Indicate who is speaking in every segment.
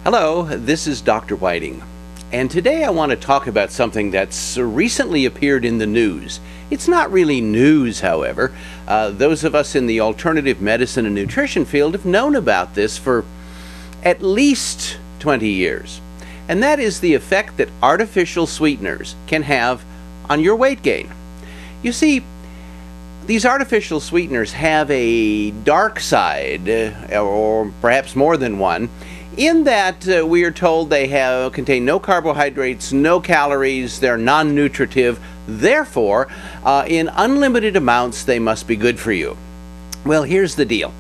Speaker 1: Hello, this is Dr. Whiting, and today I want to talk about something that's recently appeared in the news. It's not really news, however. Those of us in the alternative medicine and nutrition field have known about this for at least 20 years, and that is the effect that artificial sweeteners can have on your weight gain. You see, these artificial sweeteners have a dark side, or perhaps more than one, in that we are told they contain no carbohydrates, no calories, they're non-nutritive, therefore, in unlimited amounts, they must be good for you. Well, here's the deal.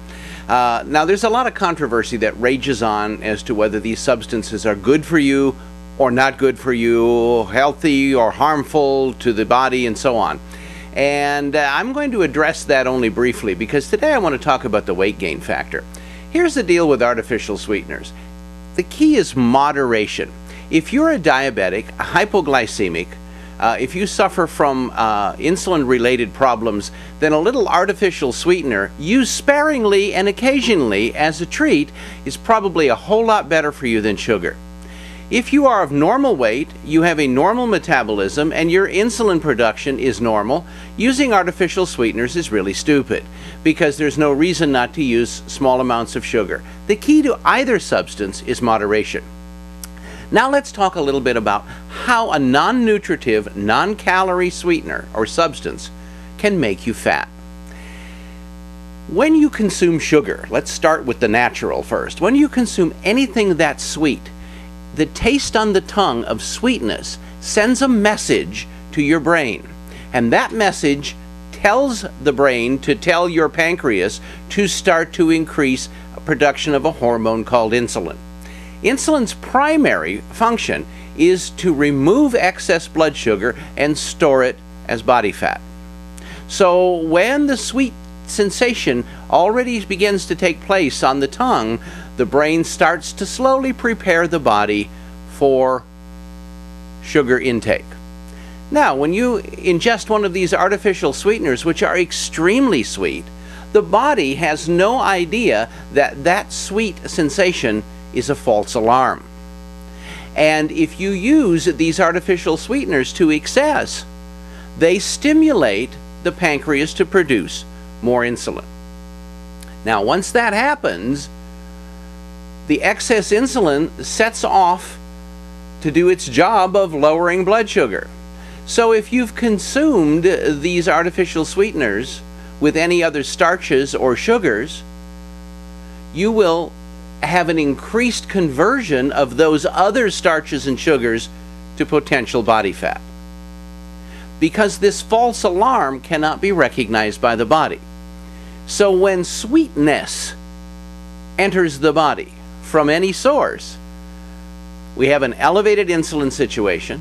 Speaker 1: Now, there's a lot of controversy that rages on as to whether these substances are good for you or not good for you, healthy or harmful to the body, and so on. And I'm going to address that only briefly because today I want to talk about the weight gain factor. Here's the deal with artificial sweeteners. The key is moderation. If you're a diabetic, a hypoglycemic, if you suffer from insulin-related problems, then a little artificial sweetener, used sparingly and occasionally as a treat, is probably a whole lot better for you than sugar. If you are of normal weight, you have a normal metabolism, and your insulin production is normal, using artificial sweeteners is really stupid, because there's no reason not to use small amounts of sugar. The key to either substance is moderation. Now let's talk a little bit about how a non-nutritive, non-calorie sweetener or substance can make you fat. When you consume sugar, let's start with the natural first. When you consume anything that's sweet, the taste on the tongue of sweetness sends a message to your brain, and that message tells the brain to tell your pancreas to start to increase production of a hormone called insulin. Insulin's primary function is to remove excess blood sugar and store it as body fat. So when the sweet sensation already begins to take place on the tongue, the brain starts to slowly prepare the body for sugar intake. Now, when you ingest one of these artificial sweeteners, which are extremely sweet, the body has no idea that that sweet sensation is a false alarm. And if you use these artificial sweeteners to excess, they stimulate the pancreas to produce more insulin. Now, once that happens, the excess insulin sets off to do its job of lowering blood sugar. So if you've consumed these artificial sweeteners with any other starches or sugars, you will have an increased conversion of those other starches and sugars to potential body fat, because this false alarm cannot be recognized by the body. So when sweetness enters the body from any source, we have an elevated insulin situation,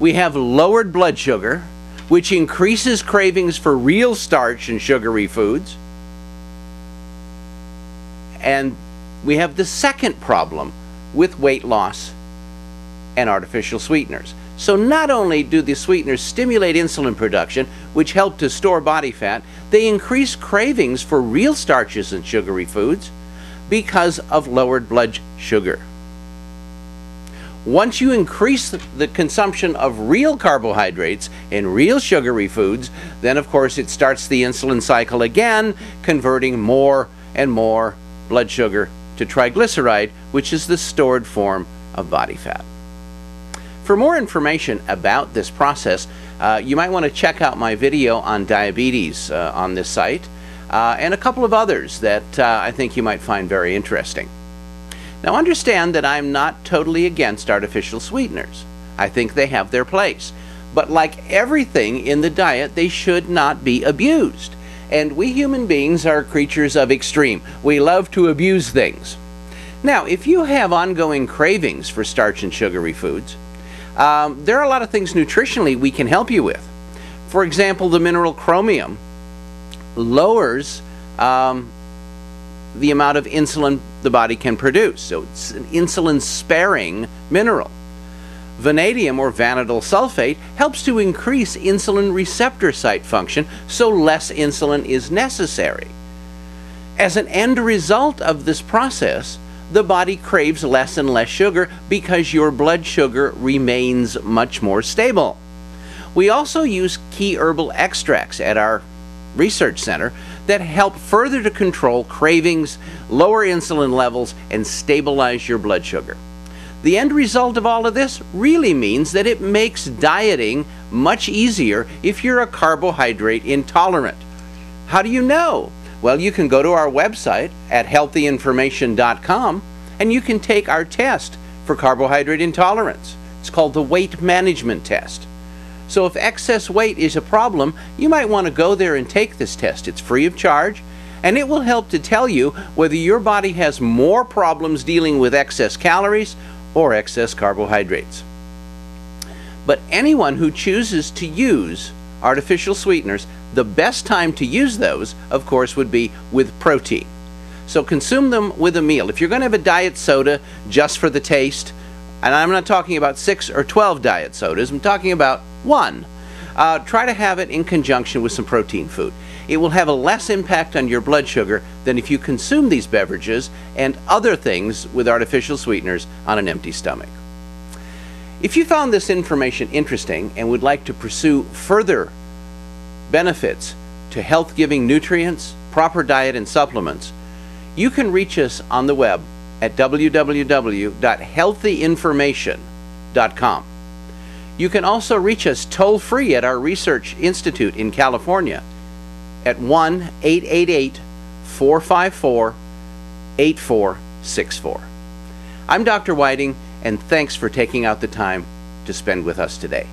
Speaker 1: we have lowered blood sugar, which increases cravings for real starch and sugary foods, and we have the second problem with weight loss and artificial sweeteners. So not only do the sweeteners stimulate insulin production, which help to store body fat, they increase cravings for real starches and sugary foods because of lowered blood sugar. Once you increase the consumption of real carbohydrates and real sugary foods, then of course it starts the insulin cycle again, converting more and more blood sugar to triglyceride, which is the stored form of body fat. For more information about this process, you might want to check out my video on diabetes on this site, and a couple of others that I think you might find very interesting. Now, understand that I'm not totally against artificial sweeteners. I think they have their place. But like everything in the diet, they should not be abused. And we human beings are creatures of extreme. We love to abuse things. Now, if you have ongoing cravings for starch and sugary foods, there are a lot of things nutritionally we can help you with. For example, the mineral chromium lowers the amount of insulin the body can produce. So it's an insulin-sparing mineral. Vanadium, or vanadyl sulfate, helps to increase insulin receptor site function, so less insulin is necessary. As an end result of this process, the body craves less and less sugar because your blood sugar remains much more stable. We also use key herbal extracts at our research center that help further to control cravings, lower insulin levels, and stabilize your blood sugar. The end result of all of this really means that it makes dieting much easier if you're a carbohydrate intolerant. How do you know? Well, you can go to our website at healthyinformation.com and you can take our test for carbohydrate intolerance. It's called the weight management test. So if excess weight is a problem, you might want to go there and take this test. It's free of charge, and it will help to tell you whether your body has more problems dealing with excess calories or excess carbohydrates. But anyone who chooses to use artificial sweeteners, the best time to use those, of course, would be with protein. So consume them with a meal. If you're going to have a diet soda just for the taste, and I'm not talking about 6 or 12 diet sodas, I'm talking about one. Try to have it in conjunction with some protein food. It will have a less impact on your blood sugar than if you consume these beverages and other things with artificial sweeteners on an empty stomach. If you found this information interesting and would like to pursue further benefits to health-giving nutrients, proper diet, and supplements, you can reach us on the web at www.healthyinformation.com. You can also reach us toll-free at our research institute in California at 1-888-454-8464. I'm Dr. Whiting, and thanks for taking out the time to spend with us today.